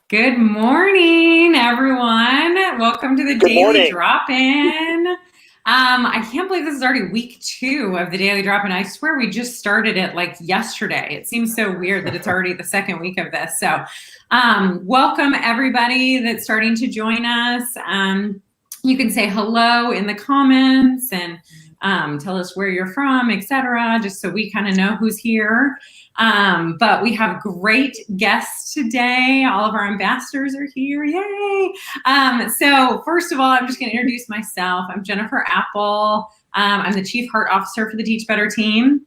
Good morning, everyone. Welcome to the Good Daily morning. Drop-In. I can't believe this is already week 2 of the Daily Drop-In. I swear we just started it like yesterday. It seems so weird that it's already the second week of this. So welcome, everybody that's starting to join us. You can say hello in the comments and tell us where you're from, etc., just so we kind of know who's here. But we have great guests today. All of our ambassadors are here. Yay! So first of all, I'm just going to introduce myself. I'm Jennifer Apple. I'm the Chief Heart Officer for the Teach Better team.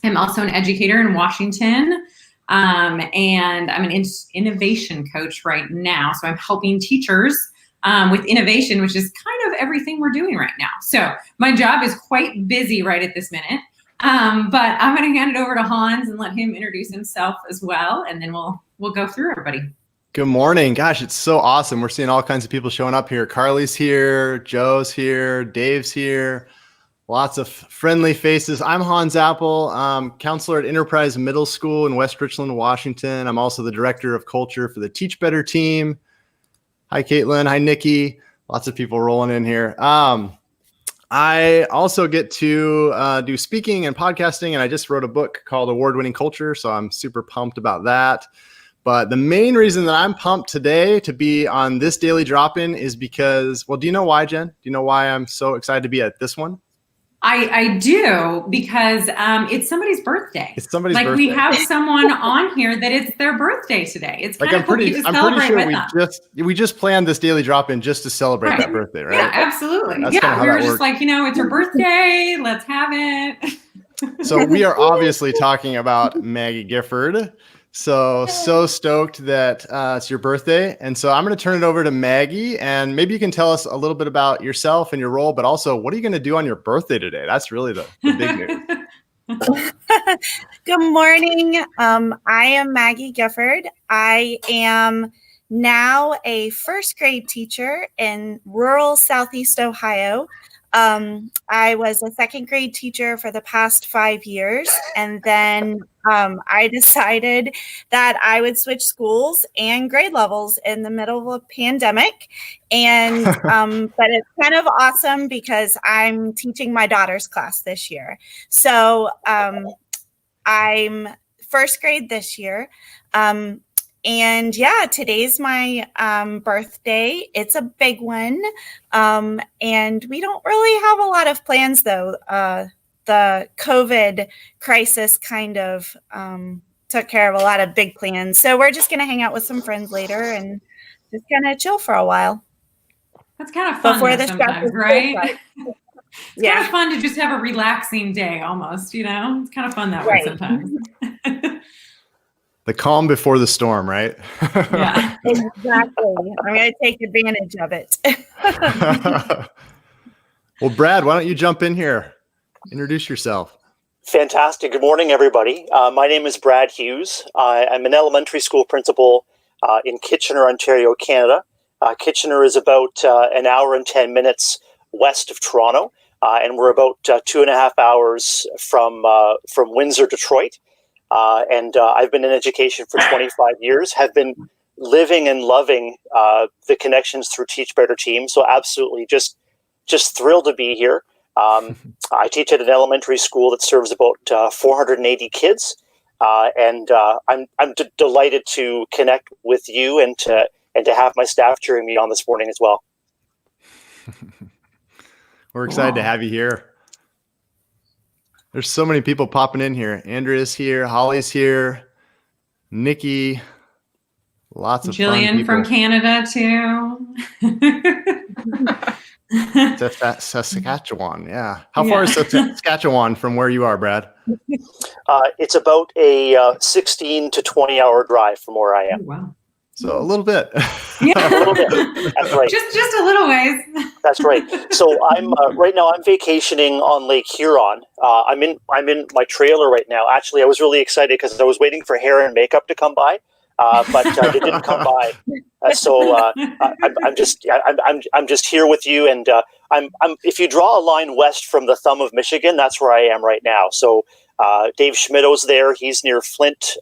I'm also an educator in Washington. And I'm an innovation coach right now. So I'm helping teachers with innovation, which is kind of everything we're doing right now. So my job is quite busy right at this minute. But I'm going to hand it over to Hans and let him introduce himself as well, and then we'll go through everybody. Good morning. Gosh, it's so awesome. We're seeing all kinds of people showing up here. Carly's here, Joe's here, Dave's here. Lots of friendly faces. I'm Hans Apple, counselor at Enterprise Middle School in West Richland, Washington. I'm also the director of culture for the Teach Better team. Hi, Caitlin. Hi, Nikki. Lots of people rolling in here. I also get to do speaking and podcasting, and I just wrote a book called Award-Winning Culture, so I'm super pumped about that. But the main reason that I'm pumped today to be on this Daily Drop-In is because, well, do you know why, Jen? Do you know why I'm so excited to be at this one? I do, because it's somebody's birthday. It's somebody's birthday. birthday. We have someone on here that it's their birthday today. It's kind of I'm pretty sure we just planned this Daily Drop-In just to celebrate that birthday, right? Yeah, absolutely. We were just like, it's her birthday. Let's have it. So we are obviously talking about Maggie Gifford. So stoked that it's your birthday. And so I'm going to turn it over to Maggie, and maybe you can tell us a little bit about yourself and your role, but also what are you going to do on your birthday today? That's really the big news. Good morning. I am Maggie Gifford. I am now a first grade teacher in rural Southeast Ohio. I was a second grade teacher for the past 5 years, and then I decided that I would switch schools and grade levels in the middle of a pandemic. And but it's kind of awesome because I'm teaching my daughter's class this year. So I'm first grade this year. And yeah, today's my birthday. It's a big one. And we don't really have a lot of plans, though. The COVID crisis kind of took care of a lot of big plans. So we're just going to hang out with some friends later and just kind of chill for a while. That's kind of fun before the sometimes, right? It's kind of fun to just have a relaxing day almost, It's kind of fun that way sometimes. The calm before the storm, right? Yeah, exactly. I'm going to take advantage of it. Well, Brad, why don't you jump in here? Introduce yourself. Fantastic. Good morning, everybody. My name is Brad Hughes. I'm an elementary school principal in Kitchener, Ontario, Canada. Kitchener is about an hour and 10 minutes west of Toronto, and we're about 2.5 hours from Windsor, Detroit. And I've been in education for 25 years, have been living and loving the connections through Teach Better team. So absolutely just thrilled to be here. I teach at an elementary school that serves about 480 kids. And I'm delighted to connect with you and to have my staff cheering me on this morning as well. We're excited to have you here. There's so many people popping in here. Andrea's here. Holly's here. Nikki. Lots of Jillian from Canada, too. Saskatchewan, yeah. How far is Saskatchewan from where you are, Brad? It's about a 16 to 20 hour drive from where I am. Oh, wow. So a little bit. Yeah, a little bit. That's right. Just a little ways. That's right. So I'm right now. I'm vacationing on Lake Huron. I'm in my trailer right now. Actually, I was really excited because I was waiting for hair and makeup to come by, but they didn't come by. So I'm just here with you, and I'm if you draw a line west from the thumb of Michigan, that's where I am right now. So Dave Schmidt's there. He's near Flint.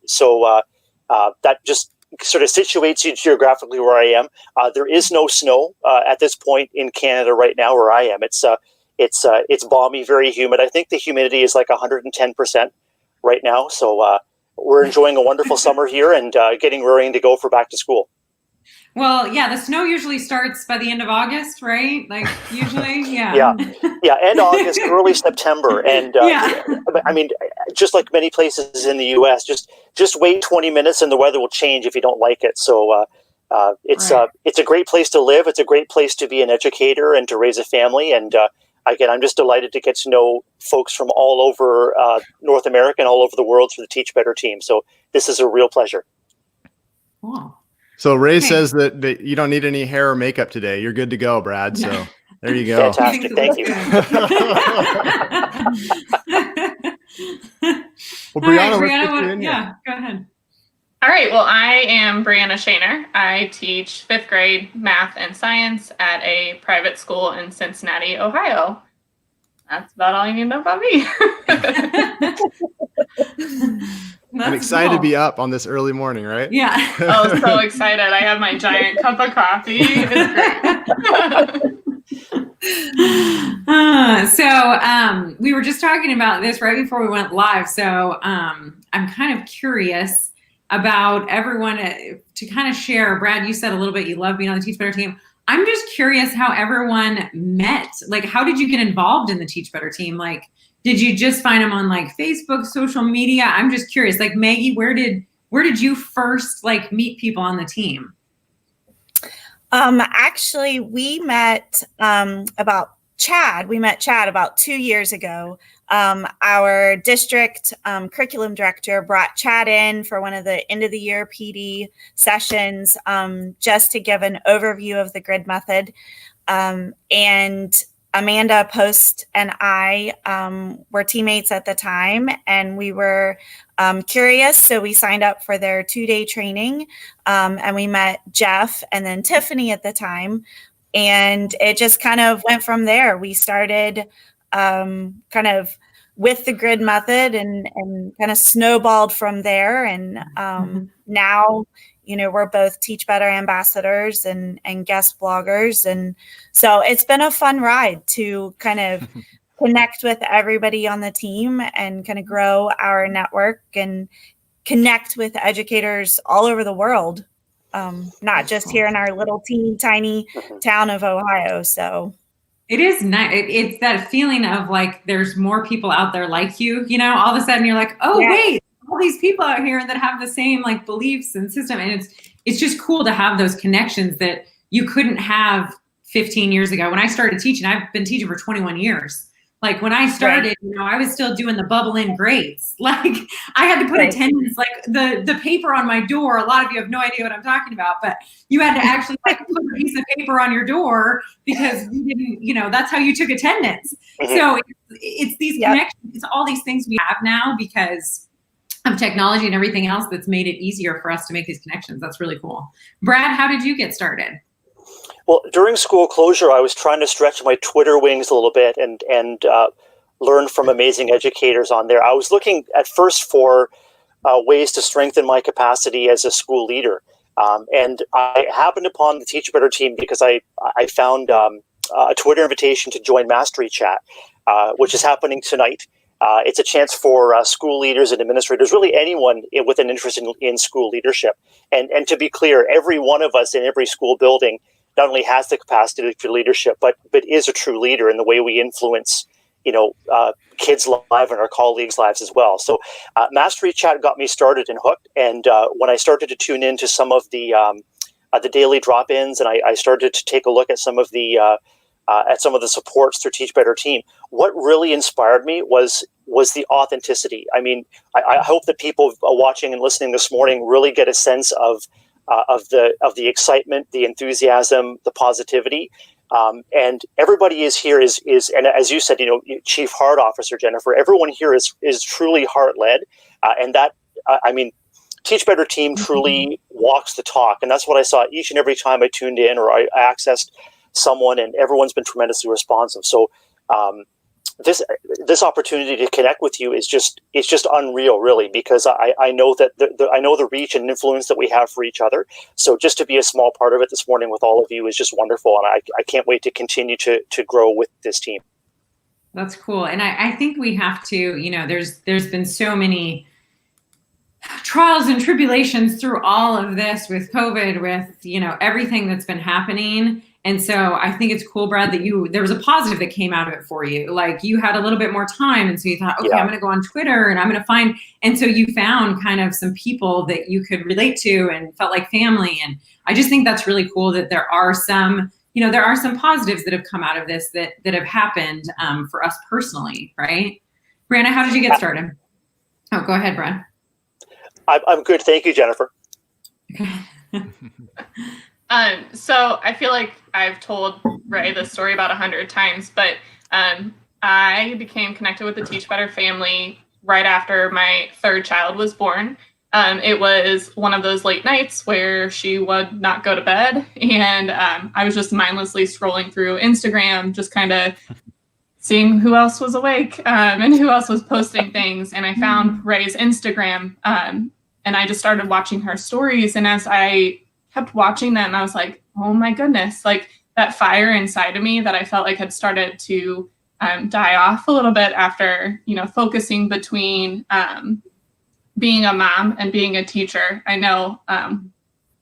So that just sort of situates you geographically where I am. There is no snow at this point in Canada right now where I am. It's balmy, very humid. I think the humidity is like 110% right now. So we're enjoying a wonderful summer here and getting raring to go for back to school. Well, yeah, the snow usually starts by the end of August, right? Like usually, yeah. Yeah, end August, early September, and Yeah. I mean, just like many places in the U.S., just wait 20 minutes and the weather will change if you don't like it. So it's a great place to live. It's a great place to be an educator and to raise a family. And again, I'm just delighted to get to know folks from all over North America and all over the world through the Teach Better team. So this is a real pleasure. Wow. So Ray says that you don't need any hair or makeup today. You're good to go, Brad. So there you go. Fantastic. Thank you. Well, All right, Brianna, let's Brianna, get you in here. yeah, go ahead. All right. Well, I am Brianna Shaner. I teach 5th grade math and science at a private school in Cincinnati, Ohio. That's about all you need to know about me. I'm excited to be up on this early morning, right? Yeah. Oh, so excited. I have my giant cup of coffee. It's great. We were just talking about this right before we went live. So I'm kind of curious about everyone to kind of share. Brad, you said a little bit you love being on the Teach Better team. I'm just curious how everyone met. Like, how did you get involved in the Teach Better team? Like, did you just find them on like Facebook, social media? I'm just curious. Like, Maggie, where did you first like meet people on the team? Actually, we met Chad. We met Chad about 2 years ago. Our district curriculum director brought Chad in for one of the end of the year PD sessions just to give an overview of the grid method. And Amanda Post and I were teammates at the time, and we were curious. So we signed up for their 2-day training, and we met Jeff and then Tiffany at the time. And it just kind of went from there. We started kind of with the grid method and kind of snowballed from there. And now, we're both Teach Better ambassadors and guest bloggers. And so it's been a fun ride to kind of connect with everybody on the team and kind of grow our network and connect with educators all over the world. Not just here in our little teeny tiny town of Ohio. So it is nice. It's that feeling of like, there's more people out there like you, all of a sudden you're like, oh, yeah. Wait, all these people out here that have the same like beliefs and system. And it's just cool to have those connections that you couldn't have 15 years ago. When I started teaching, I've been teaching for 21 years. Like when I started, I was still doing the bubble in grades. Like I had to put attendance, like the paper on my door. A lot of you have no idea what I'm talking about, but you had to actually like put a piece of paper on your door because you didn't, that's how you took attendance. So it's these connections, it's all these things we have now because of technology and everything else that's made it easier for us to make these connections. That's really cool. Brad, how did you get started? Well, during school closure, I was trying to stretch my Twitter wings a little bit and learn from amazing educators on there. I was looking at first for ways to strengthen my capacity as a school leader. And I happened upon the Teach Better team because I found a Twitter invitation to join Mastery Chat, which is happening tonight. It's a chance for school leaders and administrators, really anyone with an interest in school leadership. And to be clear, every one of us in every school building not only has the capacity for leadership, but is a true leader in the way we influence, kids' lives and our colleagues' lives as well. So Mastery Chat got me started and hooked. And when I started to tune into some of the daily drop-ins, and I started to take a look at some of the supports through Teach Better team, what really inspired me was the authenticity. I mean, I hope that people watching and listening this morning really get a sense of the excitement, the enthusiasm, the positivity, and everybody is here is and as you said, Chief Heart Officer Jennifer, everyone here is truly heart-led, and that Teach Better team truly walks the talk, and that's what I saw each and every time I tuned in or I accessed someone, and everyone's been tremendously responsive. So this opportunity to connect with you is just unreal, really, because I know that I know the reach and influence that we have for each other. So just to be a small part of it this morning with all of you is just wonderful, and I can't wait to continue to grow with this team. That's cool. And I think we have to, there's been so many trials and tribulations through all of this with COVID, with, everything that's been happening. And so I think it's cool, Brad, that there was a positive that came out of it for you. Like you had a little bit more time. And so you thought, okay, I'm going to go on Twitter and I'm going to find, and so you found kind of some people that you could relate to and felt like family. And I just think that's really cool that there are some, there are some positives that have come out of this that have happened for us personally, right? Brianna, how did you get started? Oh, go ahead, Brad. I'm good. Thank you, Jennifer. So I feel like I've told Ray this story about 100 times, but I became connected with the Teach Better family right after my third child was born. It was one of those late nights where she would not go to bed, and I was just mindlessly scrolling through Instagram, just kind of seeing who else was awake and who else was posting things. And I found Ray's Instagram, and I just started watching her stories. And as I kept watching them, I was like, oh my goodness, like that fire inside of me that I felt like had started to die off a little bit after, focusing between being a mom and being a teacher. I know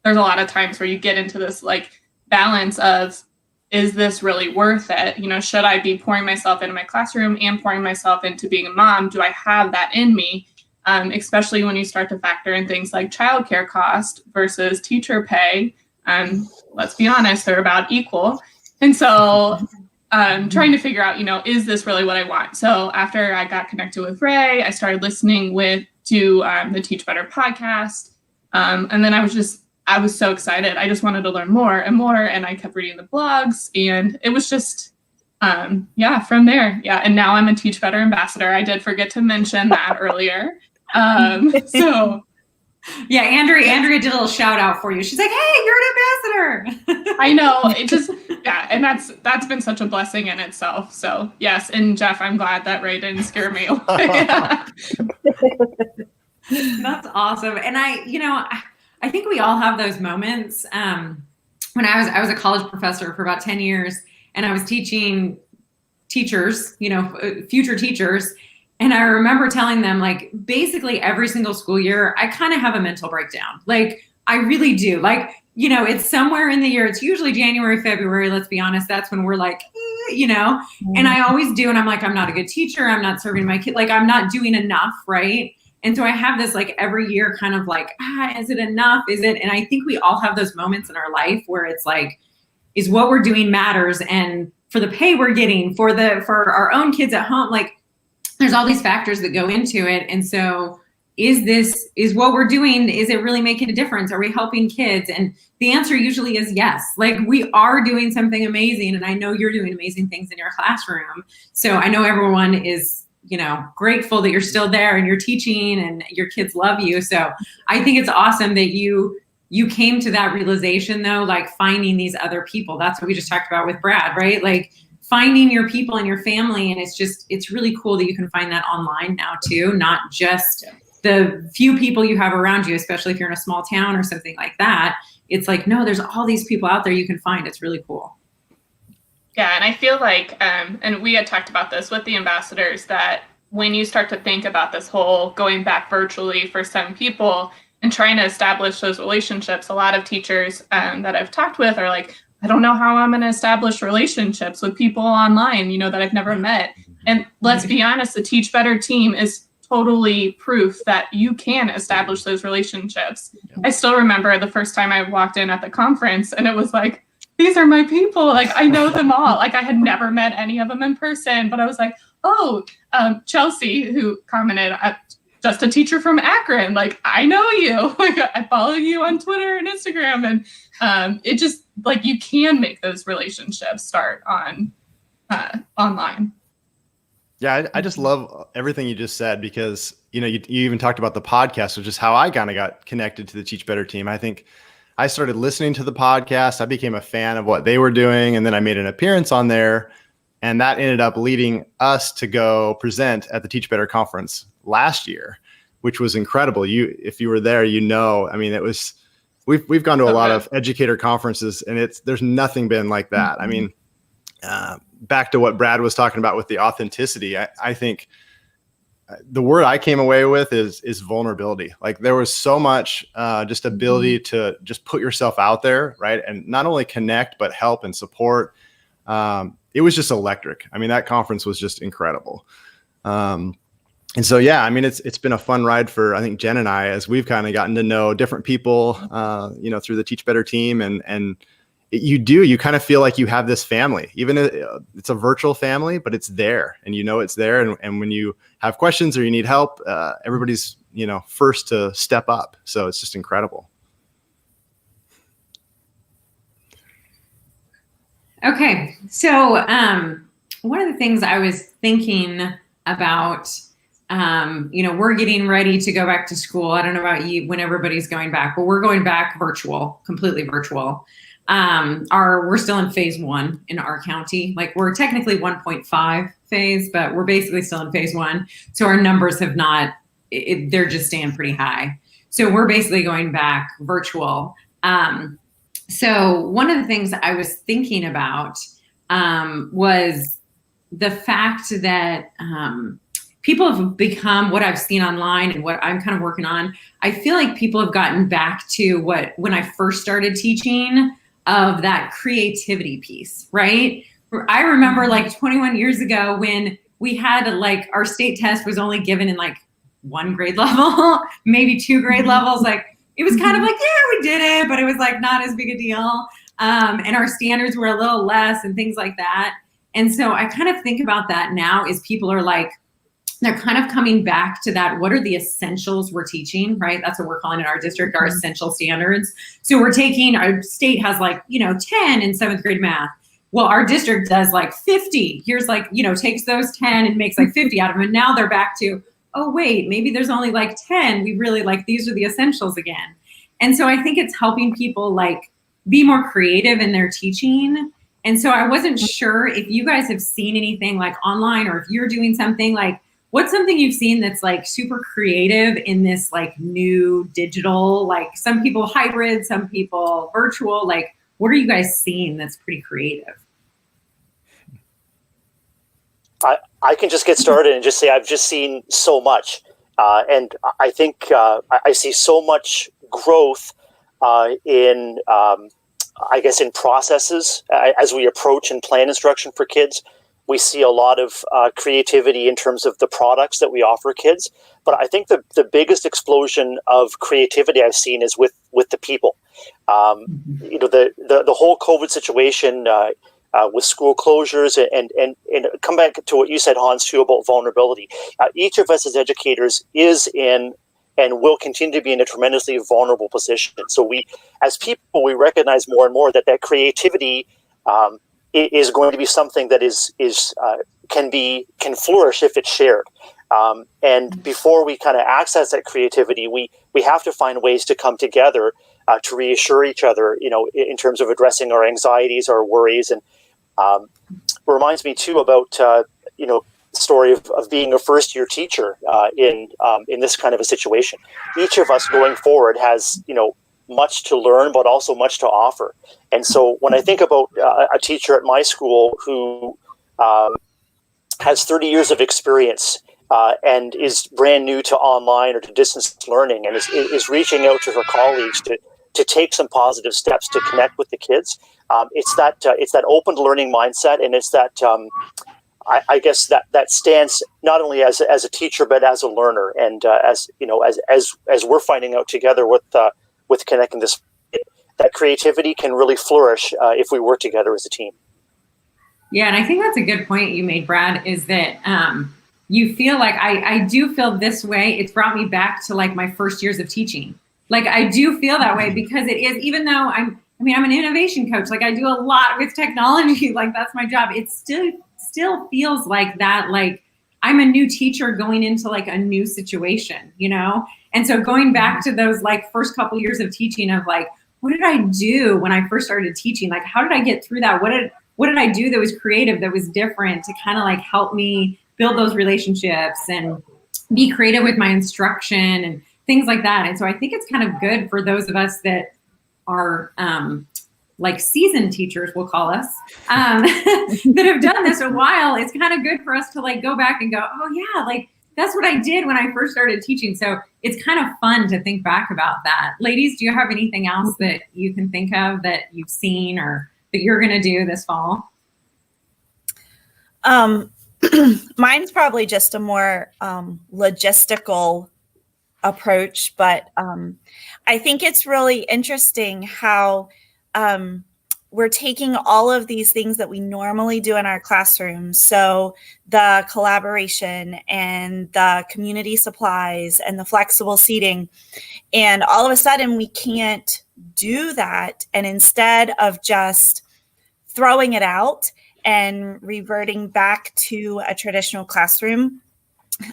there's a lot of times where you get into this like balance of, is this really worth it? Should I be pouring myself into my classroom and pouring myself into being a mom? Do I have that in me? Especially when you start to factor in things like childcare cost versus teacher pay. Let's be honest, they're about equal. And so trying to figure out, is this really what I want? So after I got connected with Ray, I started listening to the Teach Better podcast. And then I was so excited. I just wanted to learn more and more. And I kept reading the blogs, and it was just, from there. Yeah. And now I'm a Teach Better ambassador. I did forget to mention that earlier. So yeah, Andrea did a little shout out for you. She's like, hey, you're an ambassador. I know, it just, and that's been such a blessing in itself. So yes. And Jeff, I'm glad that Ray didn't scare me away. That's awesome. And I think we all have those moments. When I was a college professor for about 10 years, and I was teaching teachers, future teachers. And I remember telling them, like, basically every single school year, I kind of have a mental breakdown. Like, I really do. Like, it's somewhere in the year. It's usually January, February. Let's be honest. That's when we're like, and I always do. And I'm like, I'm not a good teacher. I'm not serving my kid. Like, I'm not doing enough. Right. And so I have this like every year kind of like, is it enough? Is it? And I think we all have those moments in our life where it's like, is what we're doing matters. And for the pay we're getting, for our own kids at home, like, there's all these factors that go into it. And so is what we're doing, is it really making a difference? Are we helping kids? And the answer usually is yes. Like, we are doing something amazing. And I know you're doing amazing things in your classroom. So I know everyone is, grateful that you're still there and you're teaching and your kids love you. So I think it's awesome that you came to that realization, though, like finding these other people. That's what we just talked about with Brad, right? Like, finding your people and your family. And it's really cool that you can find that online now too, not just the few people you have around you, especially if you're in a small town or something like that. It's like, no, there's all these people out there you can find. It's really cool. Yeah. And I feel like, and we had talked about this with the ambassadors, that when you start to think about this whole going back virtually for some people and trying to establish those relationships, a lot of teachers that I've talked with are like, I don't know how I'm going to establish relationships with people online, that I've never met. And let's be honest, the Teach Better team is totally proof that you can establish those relationships. I still remember the first time I walked in at the conference, and it was like, these are my people. Like, I know them all. Like, I had never met any of them in person, but I was like, oh, Chelsea, who commented, just a teacher from Akron. Like, I know you. Like, I follow you on Twitter and Instagram. And it just, like, you can make those relationships start on online. Yeah, I just love everything you just said, because, you even talked about the podcast, which is how I kind of got connected to the Teach Better team. I think I started listening to the podcast. I became a fan of what they were doing. And then I made an appearance on there. And that ended up leading us to go present at the Teach Better conference last year, which was incredible. If you were there, I mean, it was, we've gone to a lot of educator conferences, and there's nothing been like that. I mean, back to what Brad was talking about with the authenticity, I think the word I came away with is vulnerability. Like, there was so much just ability to just put yourself out there, right? And not only connect, but help and support. It was just electric. I mean, that conference was just incredible. And so, yeah, I mean, it's been a fun ride for, I think, Jen and I, as we've kind of gotten to know different people, through the Teach Better team. And you kind of feel like you have this family, even it's a virtual family, but it's there, and it's there. And when you have questions or you need help, everybody's, first to step up. So it's just incredible. Okay. So one of the things I was thinking about, we're getting ready to go back to school. I don't know about you, when everybody's going back, but we're going back virtual, completely virtual. We're still in phase 1 in our county. Like, we're technically 1.5 phase, but we're basically still in phase 1. So our numbers have not, they're just staying pretty high. So we're basically going back virtual. So one of the things I was thinking about was the fact that people have become, what I've seen online and what I'm kind of working on, I feel like people have gotten back to when I first started teaching, of that creativity piece, right? I remember like 21 years ago when we had like our state test was only given in like 1 grade level, maybe 2 grade levels. Like, it was kind of like, yeah, we did it, but it was like not as big a deal. And our standards were a little less and things like that. And so I kind of think about that now, is people are like, they're kind of coming back to that. What are the essentials we're teaching, right? That's what we're calling in our district, our essential standards. So we're taking, our state has like, 10 in 7th grade math. Well, our district does like 50. Here's like, takes those 10 and makes like 50 out of them. And now they're back to, oh, wait, maybe there's only like 10. We really like, these are the essentials again. And so I think it's helping people like be more creative in their teaching. And so I wasn't sure if you guys have seen anything like online, or if you're doing something like, what's something you've seen that's like super creative in this like new digital, like some people hybrid, some people virtual, like what are you guys seeing that's pretty creative? I can just get started and just say I've just seen so much. And I think I see so much growth in processes as we approach and plan instruction for kids. We see a lot of creativity in terms of the products that we offer kids. But I think the biggest explosion of creativity I've seen is with the people. The whole COVID situation with school closures and come back to what you said, Hans, too, about vulnerability. Each of us as educators is in and will continue to be in a tremendously vulnerable position. So we, as people, we recognize more and more that creativity is going to be something that can flourish if it's shared. And before we kind of access that creativity, we have to find ways to come together to reassure each other, in terms of addressing our anxieties, our worries. And reminds me too about, the story of being a first-year teacher in this kind of a situation. Each of us going forward has, much to learn, but also much to offer. And so when I think about a teacher at my school who has 30 years of experience and is brand new to online or to distance learning, and is reaching out to her colleagues to take some positive steps to connect with the kids, it's that open learning mindset, and it's that I guess that stance not only as a teacher but as a learner, and as we're finding out together with connecting this, that creativity can really flourish if we work together as a team. Yeah, and I think that's a good point you made, Brad, is that you feel like I do feel this way. It's brought me back to like my first years of teaching. Like I do feel that way because it is, even though I'm an innovation coach, like I do a lot with technology, like that's my job. It still feels like that, like I'm a new teacher going into like a new situation, And so going back to those like first couple years of teaching of like, what did I do when I first started teaching? Like, how did I get through that? what did I do that was creative, that was different, to kind of like help me build those relationships and be creative with my instruction and things like that. And so I think it's kind of good for those of us that are like seasoned teachers, we'll call us, that have done this a while. It's kind of good for us to like go back and go, oh yeah, like that's what I did when I first started teaching. So it's kind of fun to think back about that. Ladies, do you have anything else that you can think of that you've seen or that you're going to do this fall? Mine's probably just a more logistical approach, but I think it's really interesting how we're taking all of these things that we normally do in our classrooms. So the collaboration and the community supplies and the flexible seating, and all of a sudden we can't do that. And instead of just throwing it out and reverting back to a traditional classroom,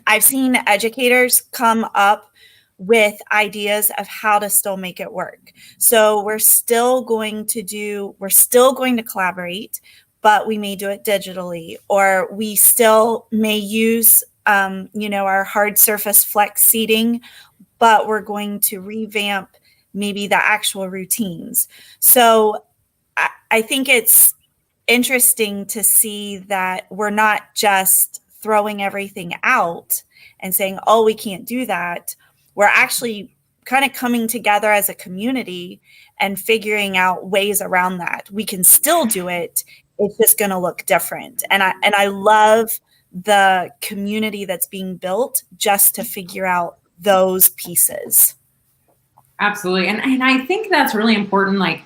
I've seen educators come up with ideas of how to still make it work. So we're still going to collaborate, but we may do it digitally, or we still may use, our hard surface flex seating, but we're going to revamp maybe the actual routines. So I think it's interesting to see that we're not just throwing everything out and saying, oh, we can't do that. We're actually kind of coming together as a community and figuring out ways around that. We can still do it. It's just going to look different. And I love the community that's being built just to figure out those pieces. Absolutely. And I think that's really important. Like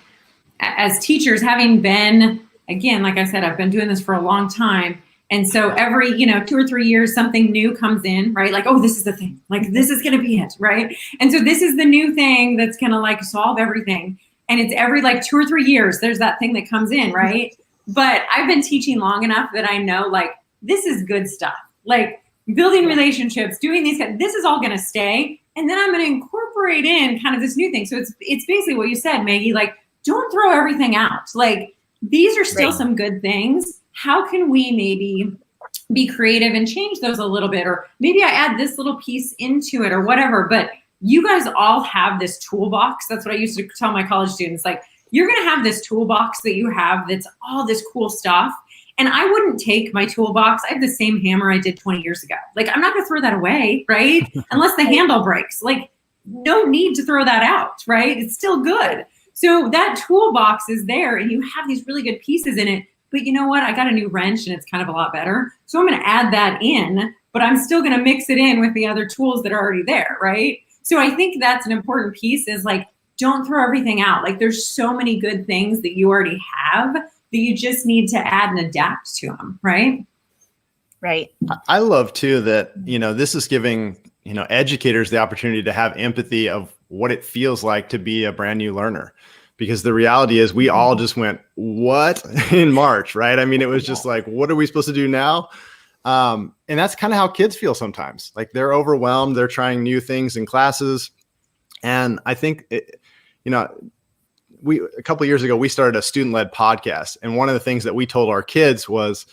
as teachers, having been, again, like I said, I've been doing this for a long time. And so every, 2 or 3 years, something new comes in, right? Like, oh, this is the thing. Like, this is going to be it, right? And so this is the new thing that's going to like solve everything. And it's every like 2 or 3 years, there's that thing that comes in, right? But I've been teaching long enough that I know like, this is good stuff. Like building relationships, doing these, this is all going to stay. And then I'm going to incorporate in kind of this new thing. So it's basically what you said, Maggie, like, don't throw everything out. Like, these are still some good things. How can we maybe be creative and change those a little bit? Or maybe I add this little piece into it or whatever. But you guys all have this toolbox. That's what I used to tell my college students. Like, you're going to have this toolbox that you have that's all this cool stuff. And I wouldn't take my toolbox. I have the same hammer I did 20 years ago. Like, I'm not going to throw that away, right? Unless the handle breaks. Like, no need to throw that out, right? It's still good. So that toolbox is there and you have these really good pieces in it. But you know what? I got a new wrench and it's kind of a lot better. So I'm going to add that in, but I'm still going to mix it in with the other tools that are already there, right? So I think that's an important piece is like, don't throw everything out. Like there's so many good things that you already have that you just need to add and adapt to them, right? Right. I love too that, this is giving, educators the opportunity to have empathy of what it feels like to be a brand new learner. Because the reality is we all just went, what in March, right? I mean, it was just like, what are we supposed to do now? And that's kind of how kids feel sometimes. Like they're overwhelmed. They're trying new things in classes. And I think, a couple of years ago, we started a student-led podcast. And one of the things that we told our kids was,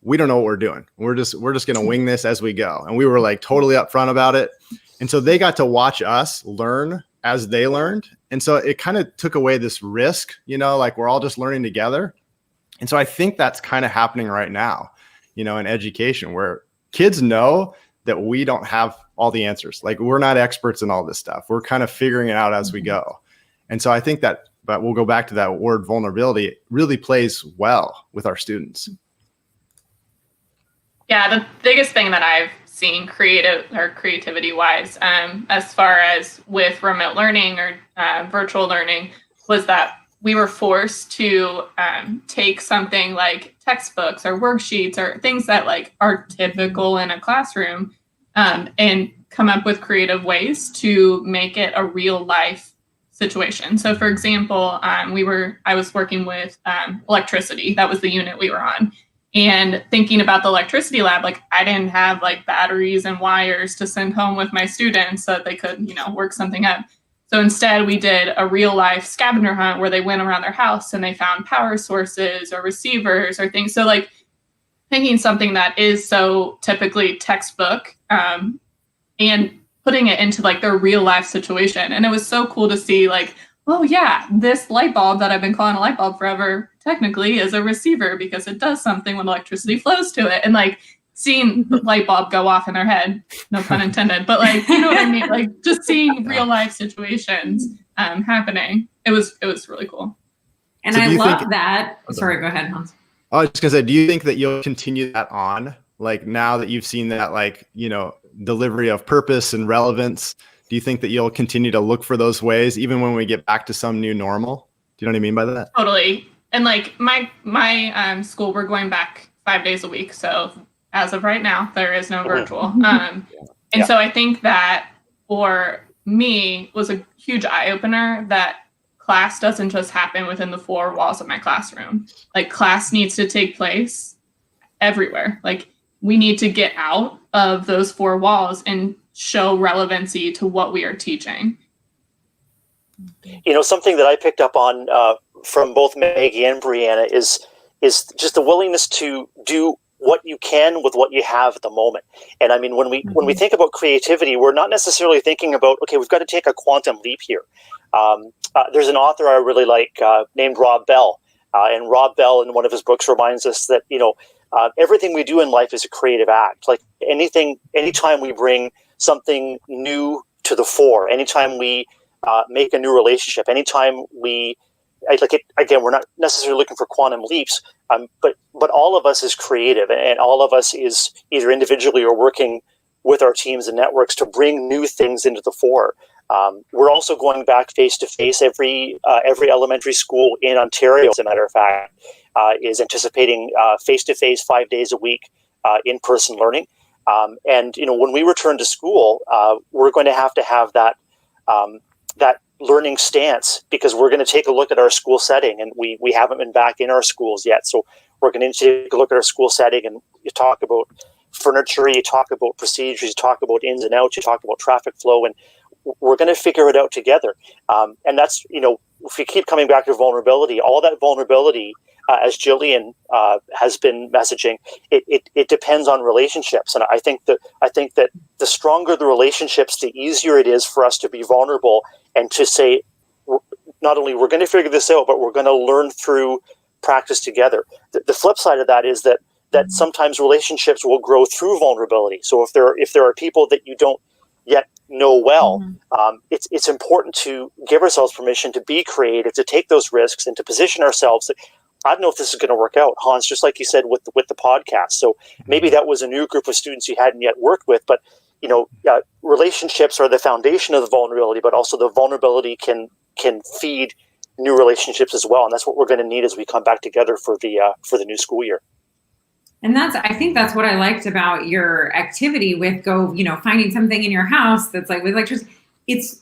we don't know what we're doing. We're just going to wing this as we go. And we were like totally upfront about it. And so they got to watch us learn as they learned. And so it kind of took away this risk, like we're all just learning together. And so I think that's kind of happening right now, in education where kids know that we don't have all the answers. Like we're not experts in all this stuff. We're kind of figuring it out as we go. And so I think that, but we'll go back to that word vulnerability, it really plays well with our students. Yeah, the biggest thing that I've seen creativity wise, as far as with remote learning or virtual learning, was that we were forced to take something like textbooks or worksheets or things that like are typical in a classroom and come up with creative ways to make it a real life situation. So for example, I was working with electricity. That was the unit we were on. And thinking about the electricity lab, like I didn't have like batteries and wires to send home with my students so that they could, work something up. So instead, we did a real life scavenger hunt where they went around their house and they found power sources or receivers or things. So like taking something that is so typically textbook and putting it into like their real life situation. And it was so cool to see like, oh yeah, this light bulb that I've been calling a light bulb forever technically is a receiver because it does something when electricity flows to it. And like seeing the light bulb go off in their head, no pun intended, but like, you know what I mean? Like just seeing real life situations happening. It was really cool. And So do I you love think- that. Sorry, go ahead, Hans. I was just gonna say, do you think that you'll continue that on? Like now that you've seen that, like, you know, delivery of purpose and relevance, do you think that you'll continue to look for those ways even when we get back to some new normal? Do you know what I mean by that? Totally. And like my school, we're going back 5 days a week. So as of right now, there is no virtual. And so I think that for me was a huge eye opener that class doesn't just happen within the four walls of my classroom. Like class needs to take place everywhere. Like we need to get out of those four walls and show relevancy to what we are teaching. You know, something that I picked up on from both Maggie and Brianna is just the willingness to do what you can with what you have at the moment. And I mean, when we think about creativity, we're not necessarily thinking about, okay, we've got to take a quantum leap here. There's an author I really like named Rob Bell, and Rob Bell in one of his books reminds us that, you know, everything we do in life is a creative act. Like anytime we bring something new to the fore, anytime we make a new relationship, anytime we like it, again, we're not necessarily looking for quantum leaps, but all of us is creative, and all of us is either individually or working with our teams and networks to bring new things into the fore. We're also going back face to face. Every elementary school in Ontario, as a matter of fact, is anticipating face to face 5 days a week in-person learning. And you know, when we return to school, we're going to have that that learning stance, because we're going to take a look at our school setting, and we haven't been back in our schools yet. So we're going to take a look at our school setting, and you talk about furniture, you talk about procedures, you talk about ins and outs, you talk about traffic flow, and we're going to figure it out together. And that's, you know, if we keep coming back to vulnerability, all that vulnerability, as Jillian has been messaging, it depends on relationships. And I think that the stronger the relationships, the easier it is for us to be vulnerable and to say, not only we're going to figure this out, but we're going to learn through practice together. The flip side of that is that sometimes relationships will grow through vulnerability. So if there are people that you don't yet know well, it's important to give ourselves permission to be creative, to take those risks, and to position ourselves. I don't know if this is going to work out, Hans, just like you said with the podcast. So maybe that was a new group of students you hadn't yet worked with, but you know, relationships are the foundation of the vulnerability, but also the vulnerability can feed new relationships as well, and that's what we're going to need as we come back together for the new school year. And I think that's what I liked about your activity with finding something in your house that's like with lectures.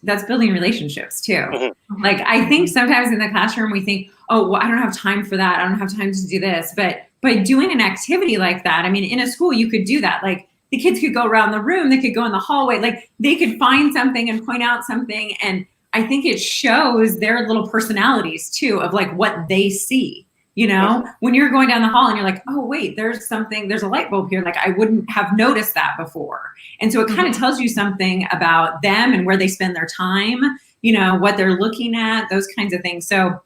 That's building relationships too. Mm-hmm. Like I think sometimes in the classroom we think, oh, well, I don't have time for that. I don't have time to do this. But by doing an activity like that, I mean, in a school you could do that. Like the kids could go around the room, they could go in the hallway, like they could find something and point out something. And I think it shows their little personalities too, of like what they see. You know, when you're going down the hall and you're like, oh, wait, there's a light bulb here. Like I wouldn't have noticed that before. And so it kind of tells you something about them and where they spend their time, you know, what they're looking at, those kinds of things. So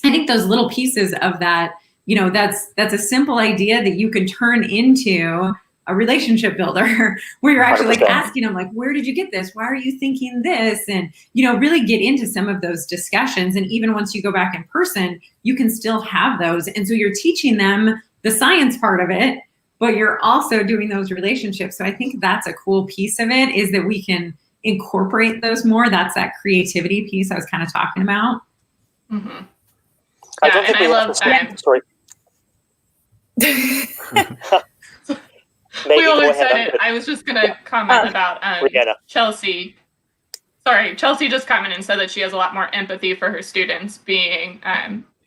I think those little pieces of that, you know, that's a simple idea that you can turn into a relationship builder where you're actually like asking them, like, where did you get this? Why are you thinking this? And, you know, really get into some of those discussions. And even once you go back in person, you can still have those. And so you're teaching them the science part of it, but you're also doing those relationships. So I think that's a cool piece of it, is that we can incorporate those more. That's that creativity piece I was kind of talking about. Mm-hmm. I don't think we love that. Sorry. Maggie, we always said it. I was just going to comment about Chelsea. Sorry, Chelsea just commented and said that she has a lot more empathy for her students being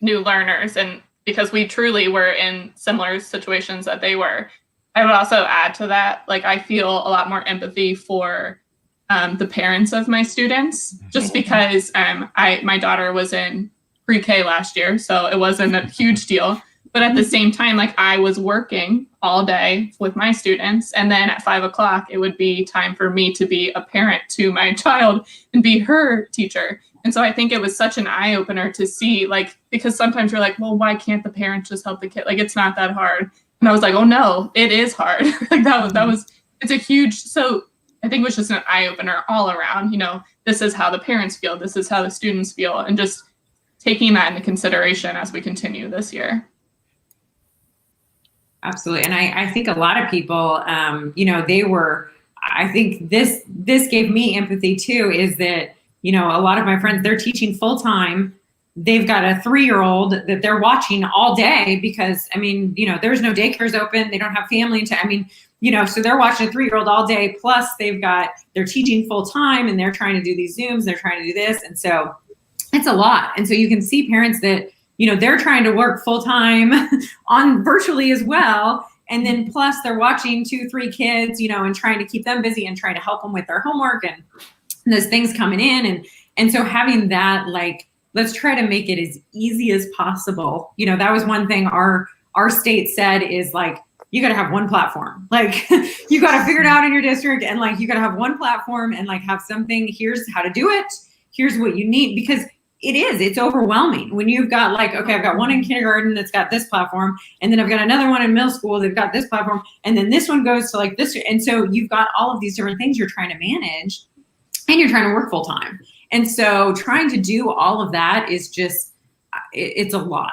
new learners, and because we truly were in similar situations that they were. I would also add to that, like I feel a lot more empathy for the parents of my students, just because my daughter was in pre-K last year, so it wasn't a huge deal. But at the same time, like I was working all day with my students, and then at 5 o'clock, it would be time for me to be a parent to my child and be her teacher. And so I think it was such an eye opener to see, like, because sometimes you're like, well, why can't the parents just help the kid? Like, it's not that hard. And I was like, oh no, it is hard. Like it's a huge, so I think it was just an eye opener all around, this is how the parents feel. This is how the students feel. And just taking that into consideration as we continue this year. Absolutely. And I think a lot of people, I think this gave me empathy too, is that, a lot of my friends, they're teaching full time. They've got a 3-year-old that they're watching all day because, there's no daycares open. They don't have family so they're watching a 3-year-old all day. Plus they're teaching full time and they're trying to do these Zooms. They're trying to do this. And so it's a lot. And so you can see parents that, they're trying to work full time on virtually as well. And then plus they're watching 2-3 kids, and trying to keep them busy and trying to help them with their homework and those things coming in. And so having that, like, let's try to make it as easy as possible. That was one thing our state said is like, you got to have one platform. Like you got to figure it out in your district. And like, you got to have one platform and like have something, here's how to do it. Here's what you need, because it's overwhelming when you've got like, okay, I've got one in kindergarten that's got this platform. And then I've got another one in middle school. They've got this platform. And then this one goes to like this. And so you've got all of these different things you're trying to manage and you're trying to work full time. And so trying to do all of that is just, it's a lot,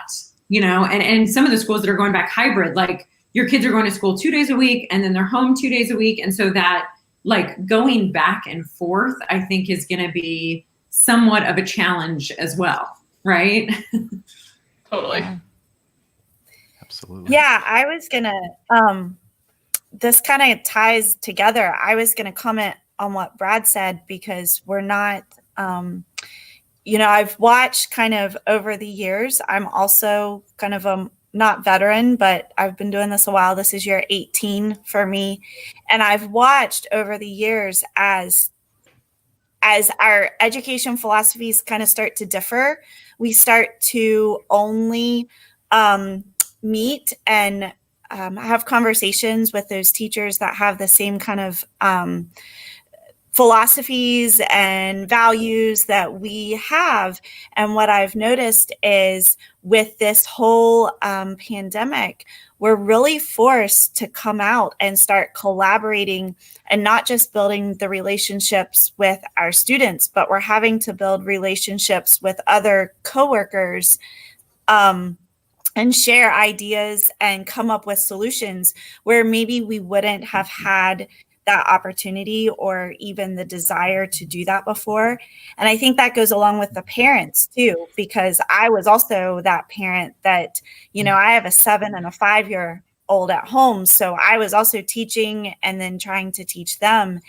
and some of the schools that are going back hybrid, like your kids are going to school 2 days a week and then they're home 2 days a week. And so that like going back and forth, I think is going to be somewhat of a challenge as well. Right. Totally. Absolutely. Yeah. I was going to, this kind of ties together. I was going to comment on what Brad said, because we're not, I've watched kind of over the years. I'm also kind of not veteran, but I've been doing this a while. This is year 18 for me. And I've watched over the years as our education philosophies kind of start to differ, we start to only meet and have conversations with those teachers that have the same kind of philosophies and values that we have. And what I've noticed is with this whole pandemic, we're really forced to come out and start collaborating and not just building the relationships with our students, but we're having to build relationships with other coworkers and share ideas and come up with solutions where maybe we wouldn't have had that opportunity or even the desire to do that before. And I think that goes along with the parents too, because I was also that parent that, I have a 7 and a 5-year-old at home. So I was also teaching and then trying to teach them.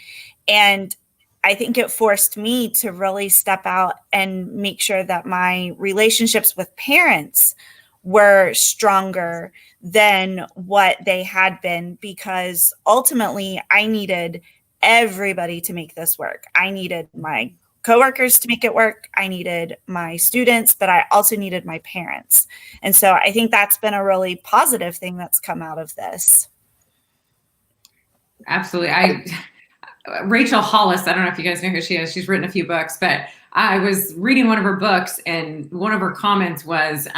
And I think it forced me to really step out and make sure that my relationships with parents were stronger than what they had been, because ultimately I needed everybody to make this work. I needed my coworkers to make it work. I needed my students, but I also needed my parents. And so I think that's been a really positive thing that's come out of this. Absolutely. Rachel Hollis, I don't know if you guys know who she is. She's written a few books, but I was reading one of her books and one of her comments was,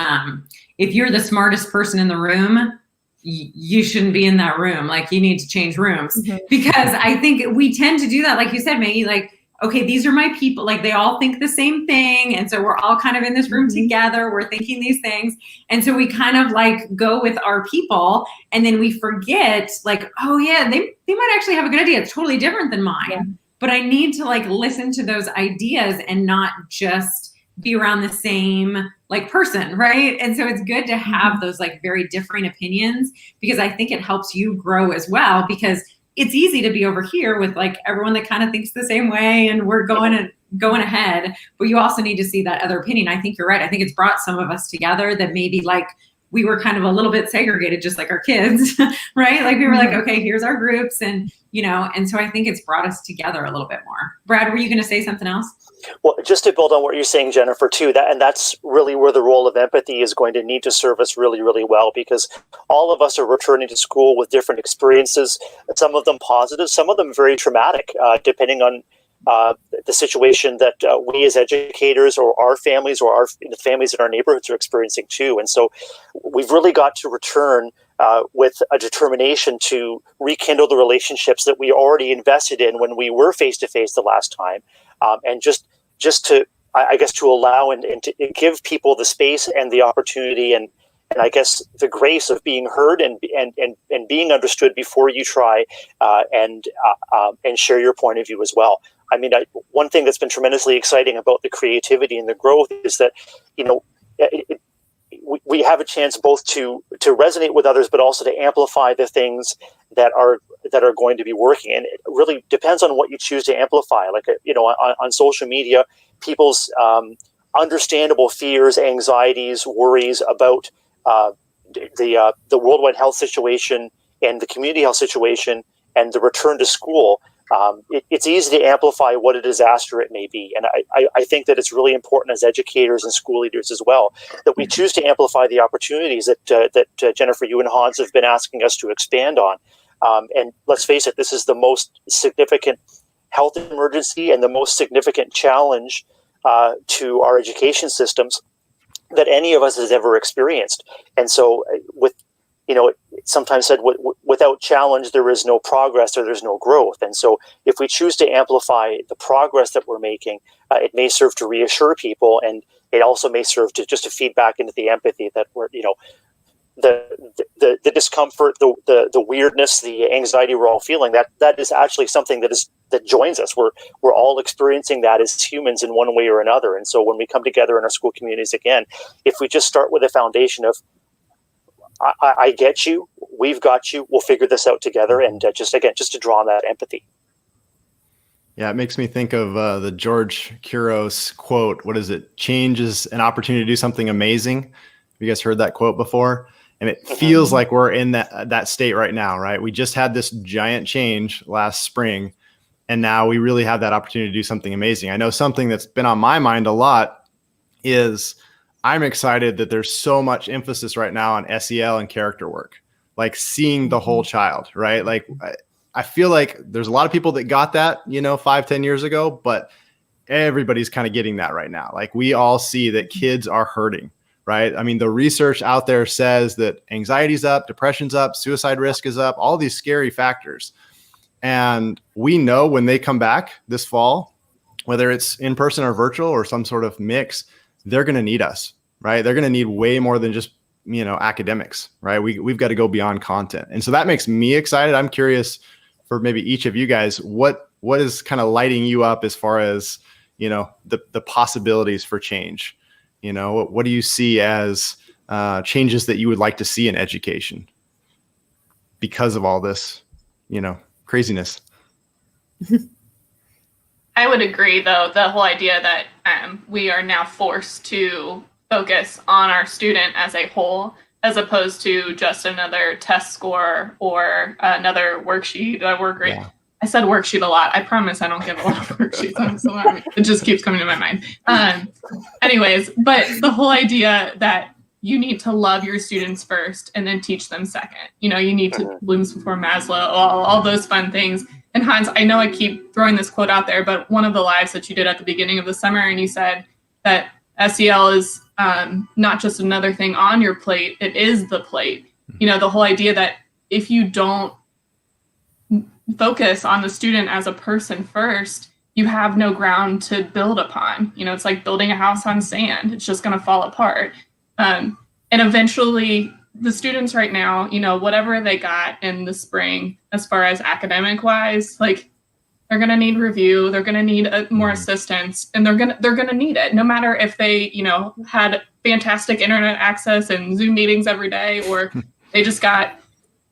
if you're the smartest person in the room, you shouldn't be in that room. Like you need to change rooms because I think we tend to do that. Like you said, Maggie, like, okay, these are my people. Like they all think the same thing. And so we're all kind of in this room together. We're thinking these things. And so we kind of like go with our people and then we forget like, oh yeah, they might actually have a good idea. It's totally different than mine. Yeah. But I need to like listen to those ideas and not just be around the same like person, right? And so it's good to have those like very differing opinions because I think it helps you grow as well, because it's easy to be over here with like everyone that kind of thinks the same way and we're going ahead, but you also need to see that other opinion. I think you're right. I think it's brought some of us together that maybe like we were kind of a little bit segregated, just like our kids, right? Like we were like, okay, here's our groups. And, and so I think it's brought us together a little bit more. Brad, were you going to say something else? Well, just to build on what you're saying, Jennifer, too, and that's really where the role of empathy is going to need to serve us really, really well, because all of us are returning to school with different experiences, some of them positive, some of them very traumatic, depending on the situation that we as educators or our families or the families in our neighborhoods are experiencing too. And so we've really got to return with a determination to rekindle the relationships that we already invested in when we were face-to-face the last time, and just to, I guess, to allow and to give people the space and the opportunity and I guess the grace of being heard and being understood before you try and share your point of view as well. I mean, one thing that's been tremendously exciting about the creativity and the growth is that, we have a chance both to resonate with others, but also to amplify the things that are going to be working. And it really depends on what you choose to amplify. Like, on social media, people's understandable fears, anxieties, worries about the worldwide health situation and the community health situation and the return to school. It's easy to amplify what a disaster it may be. And I think that it's really important as educators and school leaders as well, that we choose to amplify the opportunities that Jennifer, you and Hans have been asking us to expand on. And let's face it, this is the most significant health emergency and the most significant challenge to our education systems that any of us has ever experienced. And so it's sometimes said, without challenge, there is no progress or there's no growth. And so if we choose to amplify the progress that we're making, it may serve to reassure people, and it also may serve to just to feed back into the empathy that we're, the discomfort, the weirdness, the anxiety we're all feeling, that is actually something that joins us. We're all experiencing that as humans in one way or another. And so when we come together in our school communities again, if we just start with a foundation of, I get you, we've got you, we'll figure this out together, and just to draw on that empathy. Yeah, it makes me think of the George Couros quote. What is it? Change is an opportunity to do something amazing. Have you guys heard that quote before? And it feels like we're in that state right now, right? We just had this giant change last spring, and now we really have that opportunity to do something amazing. I know something that's been on my mind a lot is I'm excited that there's so much emphasis right now on SEL and character work, like seeing the whole child, right? Like I feel like there's a lot of people that got that, 5-10 years ago, but everybody's kind of getting that right now. Like we all see that kids are hurting, right? I mean, the research out there says that anxiety's up, depression's up, suicide risk is up, all these scary factors. And we know when they come back this fall, whether it's in person or virtual or some sort of mix, they're going to need us, right? They're going to need way more than just, academics, right? We've got to go beyond content. And so that makes me excited. I'm curious for maybe each of you guys, what is kind of lighting you up as far as, the possibilities for change? What do you see as changes that you would like to see in education because of all this, craziness? I would agree, though, the whole idea that we are now forced to focus on our student as a whole, as opposed to just another test score or another worksheet. Yeah. I said worksheet a lot. I promise I don't give a lot of worksheets. So it just keeps coming to my mind. Anyways, but the whole idea that you need to love your students first and then teach them second. You need to Bloom's before Maslow, all those fun things. And Hans, I know I keep throwing this quote out there, but one of the lives that you did at the beginning of the summer, and you said that SEL is not just another thing on your plate, it is the plate. The whole idea that if you don't focus on the student as a person first, you have no ground to build upon. It's like building a house on sand. It's just going to fall apart. And eventually the students right now, whatever they got in the spring, as far as academic wise, like they're going to need review, they're going to need more assistance, and they're going to need it, no matter if they, had fantastic internet access and Zoom meetings every day, or they just got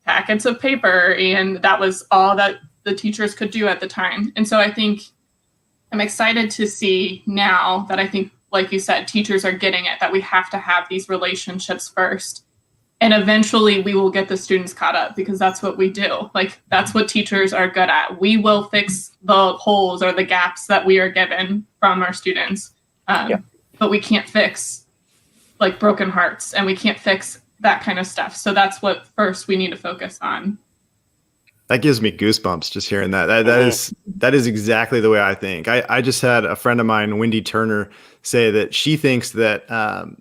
packets of paper and that was all that the teachers could do at the time. And so I think I'm excited to see now that I think, like you said, teachers are getting it, that we have to have these relationships first. and eventually we will get the students caught up, because that's what we do. Like, that's what teachers are good at. We will fix the holes or the gaps that we are given from our students. But we can't fix like broken hearts, and we can't fix that kind of stuff. So that's what first we need to focus on. That gives me goosebumps just hearing that. That is exactly the way I think. I just had a friend of mine, Wendy Turner, say that she thinks that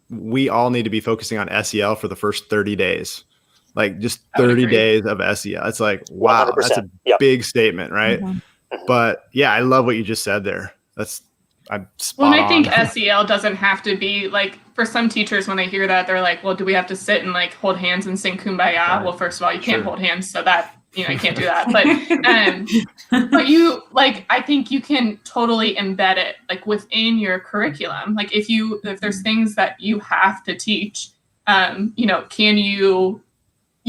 we all need to be focusing on SEL for the first 30 days, like just 30 days of SEL. It's like, wow, 100%. that's a big statement, right? But yeah, I love what you just said there. I'm spot Well, and I on. think SEL doesn't have to be like, for some teachers, when they hear that, they're like, well, do we have to sit and like hold hands and sing Kumbaya? Right. Well, first of all, you can't hold hands, so that, you can't do that. But you, like, I think you can totally embed it like within your curriculum. Like, if there's things that you have to teach, you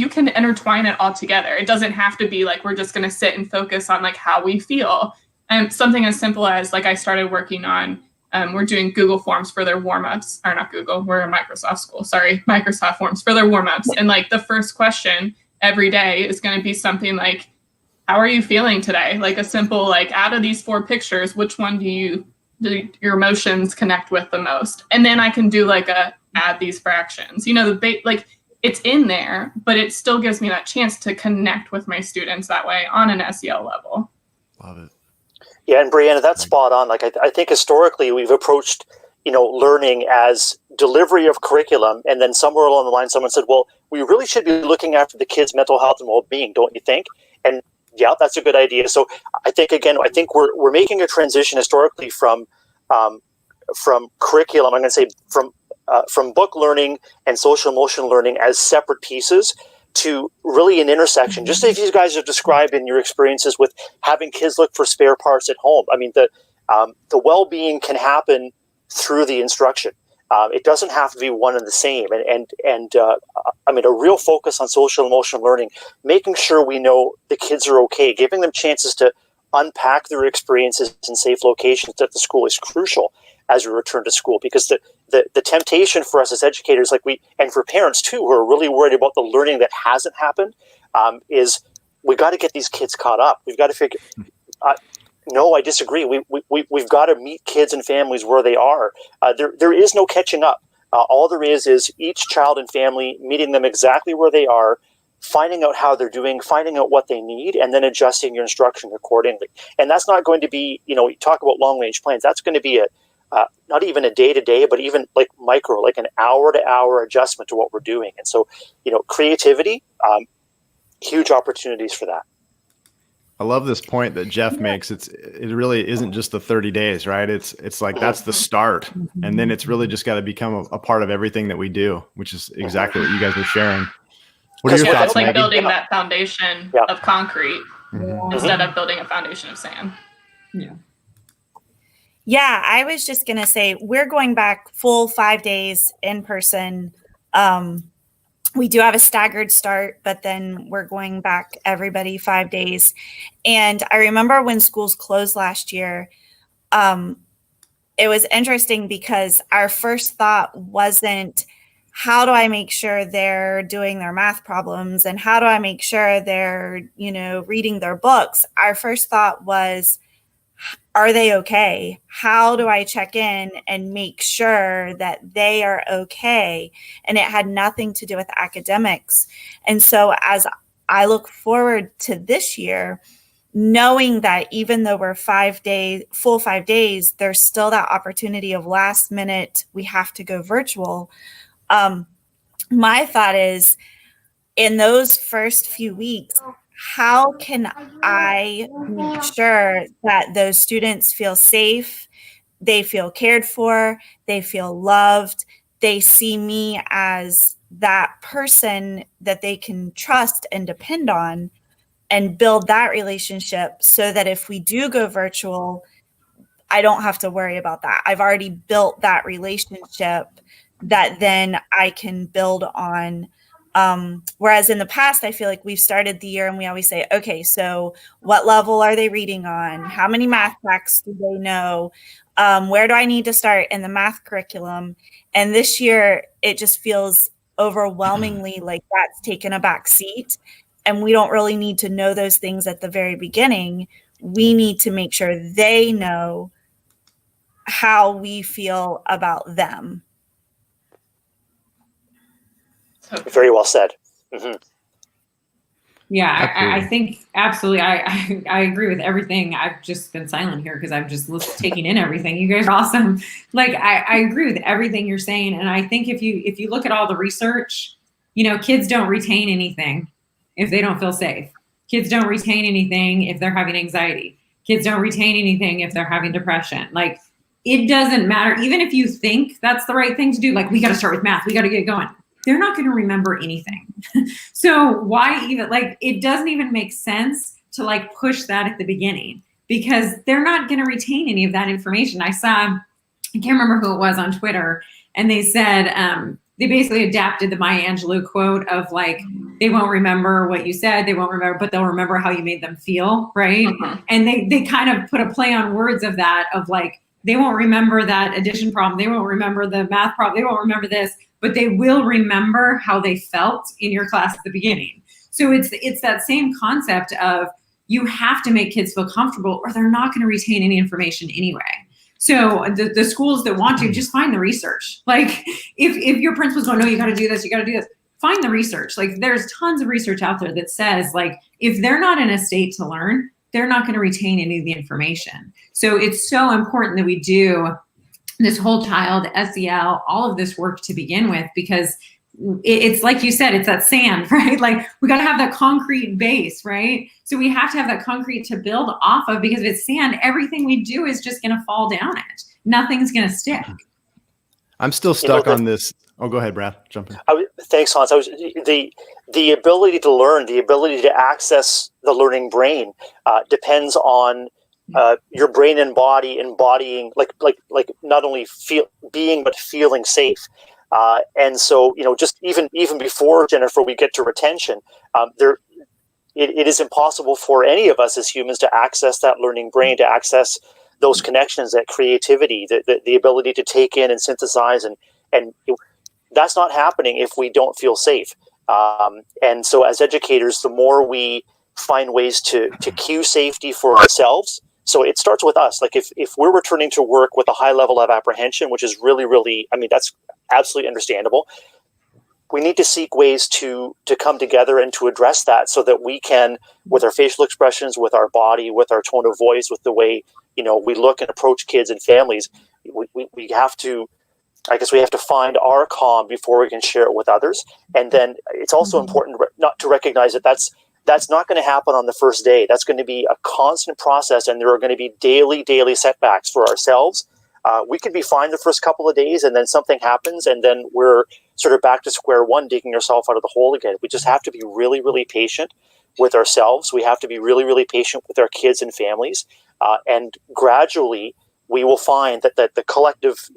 can intertwine it all together. It doesn't have to be like, we're just going to sit and focus on like how we feel. And something as simple as like, I started working on, we're doing Google Forms for their warm-ups, or not Google, we're a Microsoft school, sorry, Microsoft Forms for their warm-ups. And like the first question every day is going to be something like, how are you feeling today? Like a simple, like, out of these 4 pictures, which one do your emotions connect with the most? And then I can do like add these fractions, like it's in there, but it still gives me that chance to connect with my students that way on an SEL level. Love it. Yeah, and Brianna, that's spot on. Like, I think historically we've approached, learning as delivery of curriculum, and then somewhere along the line someone said, well, we really should be looking after the kids' mental health and well-being, don't you think? And yeah, that's a good idea. So I think we're making a transition historically from curriculum. I'm going to say from book learning and social emotional learning as separate pieces to really an intersection, just as you guys have described in your experiences with having kids look for spare parts at home. I mean, the well-being can happen through the instruction. It doesn't have to be one and the same. And I mean, a real focus on social emotional learning, making sure we know the kids are okay, giving them chances to unpack their experiences in safe locations at the school is crucial as we return to school, because the temptation for us as educators, and for parents too, who are really worried about the learning that hasn't happened, is we got to get these kids caught up. We've got to figure. No, I disagree. We've got to meet kids and families where they are. There is no catching up. All there is each child and family meeting them exactly where they are, finding out how they're doing, finding out what they need, and then adjusting your instruction accordingly. And that's not going to be, you talk about long-range plans. That's going to be not even a day-to-day, but even like micro, like an hour-to-hour adjustment to what we're doing. And so, creativity, huge opportunities for that. I love this point that Jeff makes. It really isn't just the 30 days, right? It's like that's the start. And then it's really just got to become a part of everything that we do, which is exactly what you guys are sharing. What are your thoughts, It's like Maggie? building that foundation of concrete instead of building a foundation of sand. Yeah, I was just going to say, we're going back full 5 days in person. We do have a staggered start, but then we're going back everybody 5 days. And I remember when schools closed last year, it was interesting because our first thought wasn't, how do I make sure they're doing their math problems? And how do I make sure they're, reading their books? Our first thought was, are they okay? How do I check in and make sure that they are okay? And it had nothing to do with academics. And so as I look forward to this year, knowing that even though we're full 5 days, there's still that opportunity of last minute, we have to go virtual. My thought is, in those first few weeks, how can I make sure that those students feel safe, they feel cared for, they feel loved, they see me as that person that they can trust and depend on, and build that relationship so that if we do go virtual, I don't have to worry about that. I've already built that relationship that then I can build on. Whereas in the past, I feel like we've started the year and we always say, okay, so what level are they reading on? How many math facts do they know? Where do I need to start in the math curriculum? And this year, it just feels overwhelmingly like that's taken a back seat. And we don't really need to know those things at the very beginning. We need to make sure they know how we feel about them. Very well said. Mm-hmm. Yeah, I Absolutely. think absolutely. I agree with everything. I've just been silent here because I'm just taking in everything. You guys are awesome. Like I agree with everything you're saying, and I think if you look at all the research, kids don't retain anything if they don't feel safe. Kids don't retain anything if they're having anxiety. Kids don't retain anything if they're having depression. Like it doesn't matter. Even if you think that's the right thing to do, like we got to start with math, we got to get going. They're not going to remember anything. So why even, like, it doesn't even make sense to like push that at the beginning because they're not going to retain any of that information. I can't remember who it was on Twitter, and they said, they basically adapted the Maya Angelou quote of like, they won't remember what you said, they won't remember, but they'll remember how you made them feel, right? Mhm. And they kind of put a play on words of that, of like, they won't remember that addition problem, they won't remember the math problem, they won't remember this, but they will remember how they felt in your class at the beginning. So it's that same concept of you have to make kids feel comfortable or they're not going to retain any information anyway. So the schools that want to, just find the research. Like if your principal's going, no, you got to do this, you got to do this, find the research. Like there's tons of research out there that says like, if they're not in a state to learn, they're not going to retain any of the information. So it's so important that we do this whole child, SEL, all of this work to begin with, because it's like you said, it's that sand, right? Like we got to have that concrete base, right? So we have to have that concrete to build off of, because if it's sand, everything we do is just going to fall down it. Nothing's going to stick. I'm still stuck on this. Oh, go ahead, Brad. Jump in. Thanks, Hans. The ability to learn, the ability to access the learning brain depends on your brain and body embodying, like not only being but feeling safe. And so, just even before, Jennifer, we get to retention, it is impossible for any of us as humans to access that learning brain, to access those connections, that creativity, the ability to take in and synthesize, and that's not happening if we don't feel safe. And so as educators, the more we find ways to cue safety for ourselves. So it starts with us. Like if we're returning to work with a high level of apprehension, which is really, really, that's absolutely understandable. We need to seek ways to come together and to address that so that we can, with our facial expressions, with our body, with our tone of voice, with the way, we look and approach kids and families, we have to, I guess we have to find our calm before we can share it with others. And then it's also important not to recognize that that's not going to happen on the first day. That's going to be a constant process, and there are going to be daily setbacks for ourselves. We could be fine the first couple of days, and then something happens, and then we're sort of back to square one, digging ourselves out of the hole again. We just have to be really, really patient with ourselves. We have to be really, really patient with our kids and families. And gradually, we will find that the collective,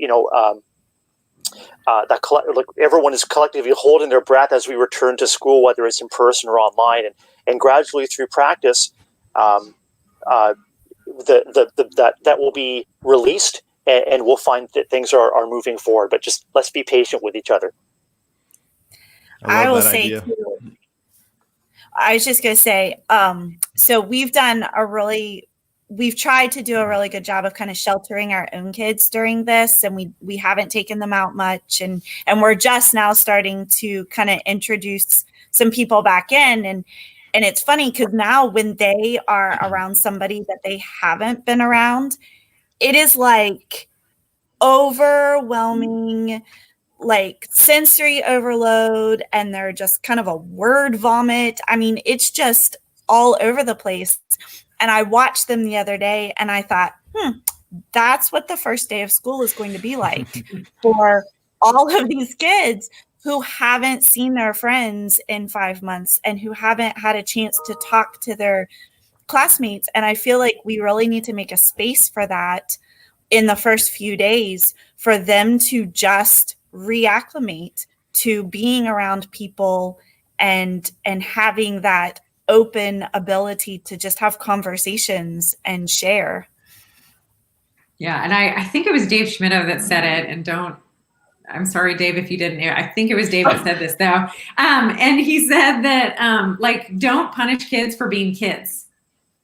like everyone is collectively holding their breath as we return to school, whether it's in person or online, and gradually through practice, that will be released, and we'll find that things are moving forward. But just let's be patient with each other. I will say too, I was just going to say, so we've tried to do a really good job of kind of sheltering our own kids during this, and we haven't taken them out much, and we're just now starting to kind of introduce some people back in, and it's funny because now when they are around somebody that they haven't been around, it is like overwhelming, like sensory overload, and they're just kind of a word vomit. It's just all over the place. And I watched them the other day and I thought, that's what the first day of school is going to be like for all of these kids who haven't seen their friends in 5 months and who haven't had a chance to talk to their classmates. And I feel like we really need to make a space for that in the first few days for them to just reacclimate to being around people and having that open ability to just have conversations and share. Yeah, and I think it was Dave Schmittou that said it, and I'm sorry, Dave, if you didn't hear. I think it was Dave that said this though. And he said that like, don't punish kids for being kids.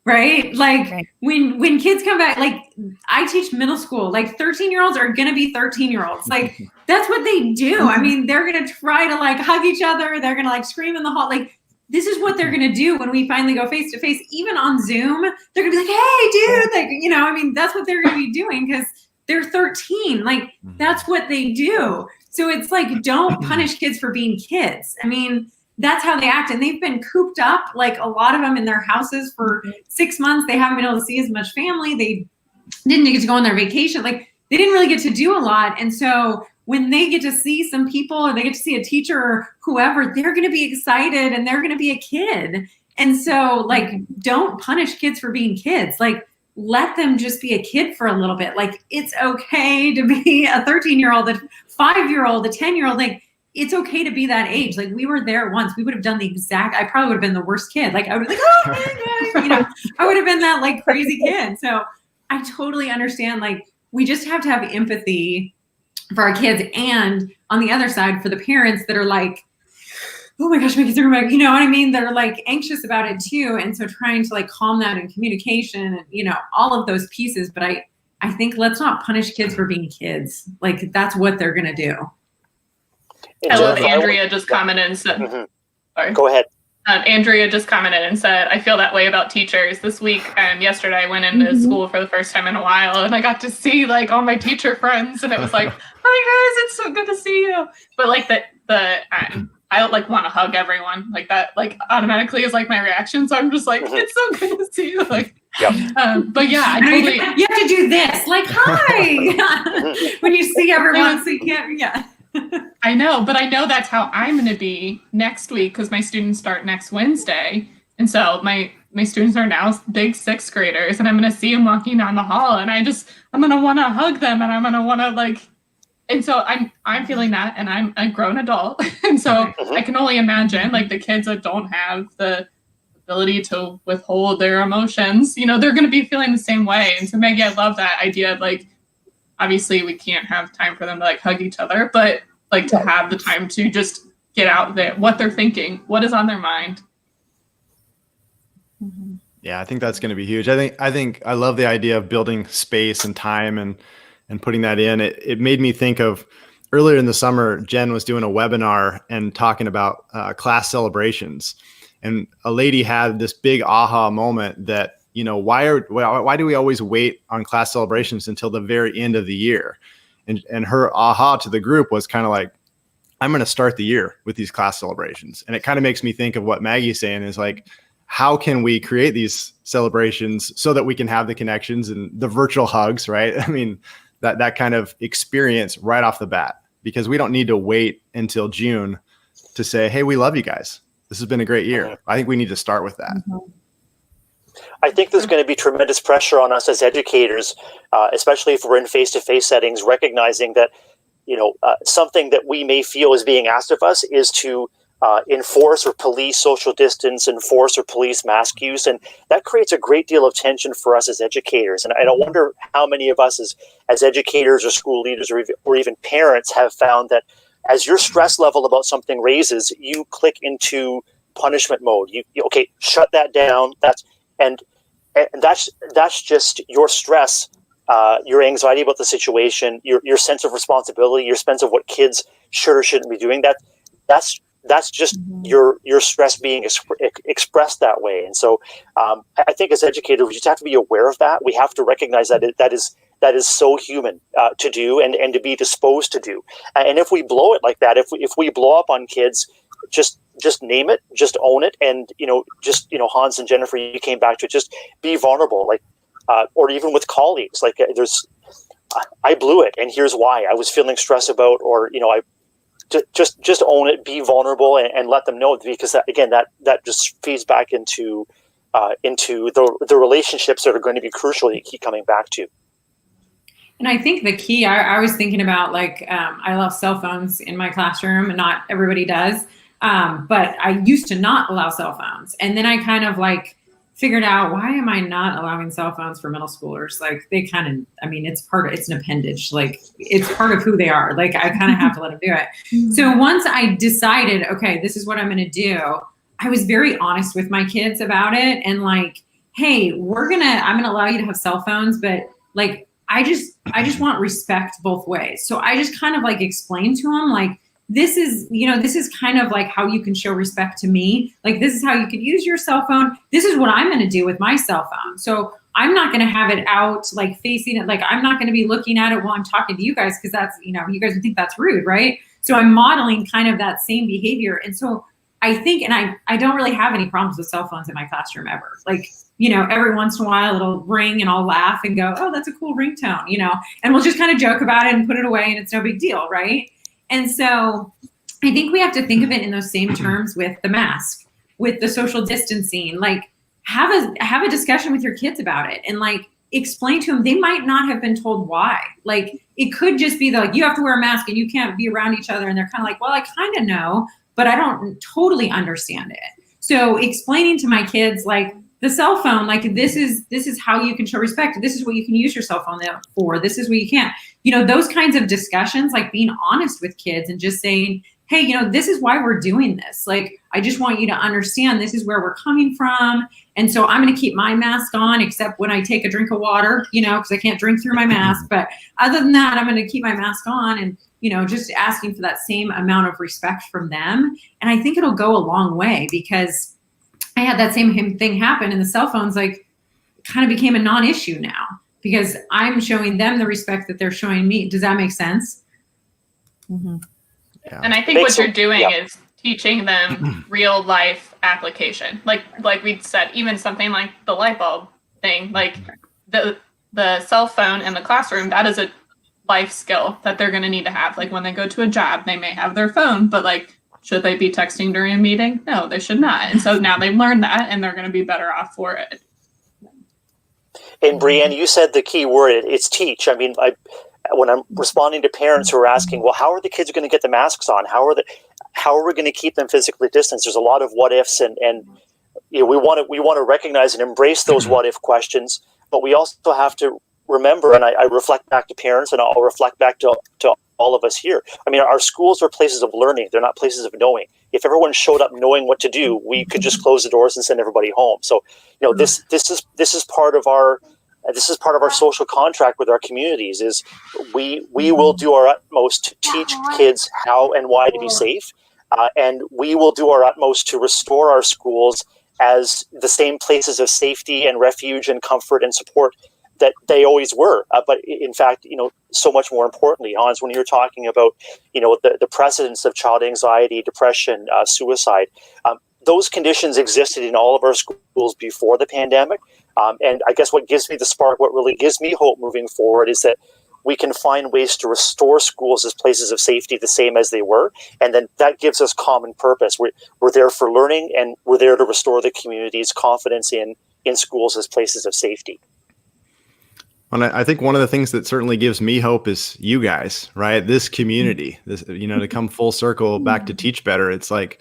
Right? Like Right. when kids come back, like I teach middle school, like 13-year-olds are gonna be 13-year-olds. Like that's what they do. I mean, they're gonna try to like hug each other, they're gonna like scream in the hall. Like this is what they're gonna do when we finally go face to face, even on Zoom. They're gonna be like, hey dude, like, you know, I mean, that's what they're gonna be doing because they're 13. Like that's what they do. So it's like, don't punish kids for being kids. I mean, that's how they act. And they've been cooped up, like a lot of them in their houses for 6 months. They haven't been able to see as much family. They didn't get to go on their vacation. Like they didn't really get to do a lot. And so when they get to see some people or they get to see a teacher or whoever, they're going to be excited and they're going to be a kid. And so like, don't punish kids for being kids. Like let them just be a kid for a little bit. Like it's okay to be a 13-year-old, a 5-year-old, a 10-year-old. Like it's okay to be that age. Like we were there once. We would have done the exact, I probably would have been the worst kid. Like I would have been like, oh, hey, guys. You know, I would have been that like crazy kid. So I totally understand. Like we just have to have empathy for our kids. And on the other side, for the parents that are like, oh my gosh, my kids are going back. You know what I mean? They're like anxious about it too. And so trying to like calm that in communication and, you know, all of those pieces. But I think let's not punish kids for being kids. Like that's what they're going to do. I love Andrea just commented and said, sorry. Go ahead. Andrea just commented and said, I feel that way about teachers. This week and yesterday I went into school for the first time in a while and I got to see like all my teacher friends and it was like, hi guys, it's so good to see you. But like I don't like want to hug everyone like that, like automatically is like my reaction. So I'm just like, it's so good to see you. Like, but yeah, I totally. You have to do this, like, hi, when you see everyone, so you can't, yeah. I know, but I know that's how I'm going to be next week because my students start next Wednesday. And so my students are now big 6th graders and I'm going to see them walking down the hall and I'm going to want to hug them and I'm going to want to like, and so I'm feeling that and I'm a grown adult. And so I can only imagine like the kids that don't have the ability to withhold their emotions, you know, they're going to be feeling the same way. And so Maggie, I love that idea of like, obviously we can't have time for them to like hug each other, but like to have the time to just get out there, what they're thinking, what is on their mind. Yeah, I think that's going to be huge. I think I love the idea of building space and time and putting that in. It made me think of earlier in the summer, Jen was doing a webinar and talking about class celebrations. And a lady had this big aha moment that, you know, why do we always wait on class celebrations until the very end of the year? And her aha to the group was kind of like, I'm going to start the year with these class celebrations. And it kind of makes me think of what Maggie's saying is like, how can we create these celebrations so that we can have the connections and the virtual hugs, right? I mean, that kind of experience right off the bat, because we don't need to wait until June to say, hey, we love you guys. This has been a great year. I think we need to start with that. I think there's going to be tremendous pressure on us as educators, especially if we're in face-to-face settings, recognizing that, you know, something that we may feel is being asked of us is to enforce or police social distance, enforce or police mask use. And that creates a great deal of tension for us as educators. And I wonder how many of us as educators or school leaders or even parents have found that as your stress level about something raises, you click into punishment mode. You okay, shut that down. That's just your stress, your anxiety about the situation, your sense of responsibility, your sense of what kids should or shouldn't be doing. That's just your stress being expressed that way. And so I think as educators, we just have to be aware of that. We have to recognize that that is so human to do and to be disposed to do. And if we blow it like that, if we blow up on kids, just name it, just own it. And, Hans and Jennifer, you came back to it, just be vulnerable, like, or even with colleagues, like I blew it. And here's why. I was feeling stressed about, or, I just own it, be vulnerable and let them know, because that just feeds back into the relationships that are going to be crucial that you keep coming back to. And I think the key, I was thinking about I allow cell phones in my classroom and not everybody does. But I used to not allow cell phones. And then I kind of figured out, why am I not allowing cell phones for middle schoolers? Like they kind of, I mean, it's an appendage. Like it's part of who they are. Like I kind of have to let them do it. So once I decided, okay, this is what I'm going to do, I was very honest with my kids about it. And like, hey, I'm going to allow you to have cell phones, but like, I just want respect both ways. So I just kind of like explained to them, like, this is kind of like how you can show respect to me. Like, this is how you could use your cell phone. This is what I'm going to do with my cell phone. So I'm not going to have it out, like facing it. Like, I'm not going to be looking at it while I'm talking to you guys, because that's, you guys would think that's rude, right? So I'm modeling kind of that same behavior. And so I think, and I don't really have any problems with cell phones in my classroom ever. Like, every once in a while it'll ring and I'll laugh and go, oh, that's a cool ringtone, and we'll just kind of joke about it and put it away and it's no big deal, right? And so I think we have to think of it in those same terms with the mask, with the social distancing. Like, have a discussion with your kids about it and like explain to them. They might not have been told why. Like, it could just be like, you have to wear a mask and you can't be around each other. And they're kind of like, well, I kind of know, but I don't totally understand it. So explaining to my kids, like, the cell phone, like, this is how you can show respect. This is what you can use your cell phone for. This is what you can't. Those kinds of discussions, like being honest with kids and just saying, hey, this is why we're doing this. Like, I just want you to understand this is where we're coming from. And so I'm going to keep my mask on, except when I take a drink of water, because I can't drink through my mask. But other than that, I'm going to keep my mask on, and, just asking for that same amount of respect from them. And I think it'll go a long way, because I had that same thing happen, and the cell phones like kind of became a non-issue now, because I'm showing them the respect that they're showing me. Does that make sense? Mm-hmm. Yeah. And I think what you're doing is teaching them real life application. Like we said, even something like the light bulb thing, like the cell phone in the classroom, that is a life skill that they're going to need to have. Like, when they go to a job, they may have their phone, but like, should they be texting during a meeting? No, they should not. And so now they've learned that, and they're going to be better off for it. And Brianne, you said the key word, it's teach. I mean, when I'm responding to parents who are asking, well, how are the kids going to get the masks on? How are we going to keep them physically distanced? There's a lot of what ifs, and we want to recognize and embrace those what if questions, but we also have to remember, and I reflect back to parents, and I'll reflect back to all of us here. I mean, our schools are places of learning. They're not places of knowing. If everyone showed up knowing what to do, we could just close the doors and send everybody home. So, this is part of our social contract with our communities. Is we will do our utmost to teach kids how and why to be safe, and we will do our utmost to restore our schools as the same places of safety and refuge and comfort and support that they always were. But in fact, so much more importantly, Hans, when you're talking about, the precedence of child anxiety, depression, suicide, those conditions existed in all of our schools before the pandemic. And I guess what gives me the spark, what really gives me hope moving forward, is that we can find ways to restore schools as places of safety the same as they were. And then that gives us common purpose. We're there for learning, and we're there to restore the community's confidence in schools as places of safety. And I think one of the things that certainly gives me hope is you guys, right? This community, this, to come full circle back to Teach Better. It's like,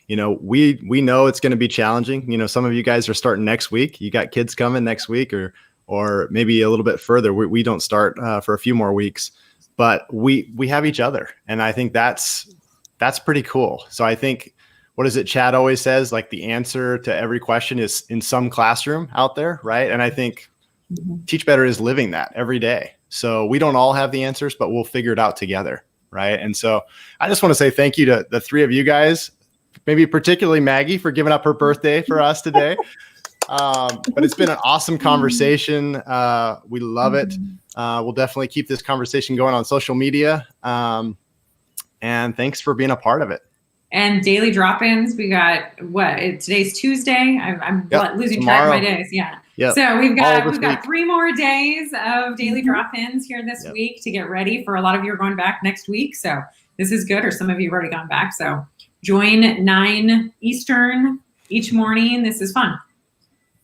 we know it's going to be challenging. Some of you guys are starting next week. You got kids coming next week, or maybe a little bit further. We don't start for a few more weeks, but we have each other. And I think that's pretty cool. So I think, what is it Chad always says? Like, the answer to every question is in some classroom out there, right? And I think Teach Better is living that every day. So we don't all have the answers, but we'll figure it out together, right? And so I just want to say thank you to the three of you guys, maybe particularly Maggie for giving up her birthday for us today. But it's been an awesome conversation. We love it. We'll definitely keep this conversation going on social media. And thanks for being a part of it. And daily drop-ins, we got today's Tuesday. I'm losing track of my days. Yeah. Yep. So we've got 3 more days of daily drop-ins here this week to get ready for a lot of you are going back next week. So this is good, or some of you have already gone back. So join 9 Eastern each morning. This is fun.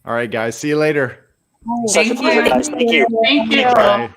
All right, guys. See you later. Such a pleasure, guys. Thank you. Thank you. Bye.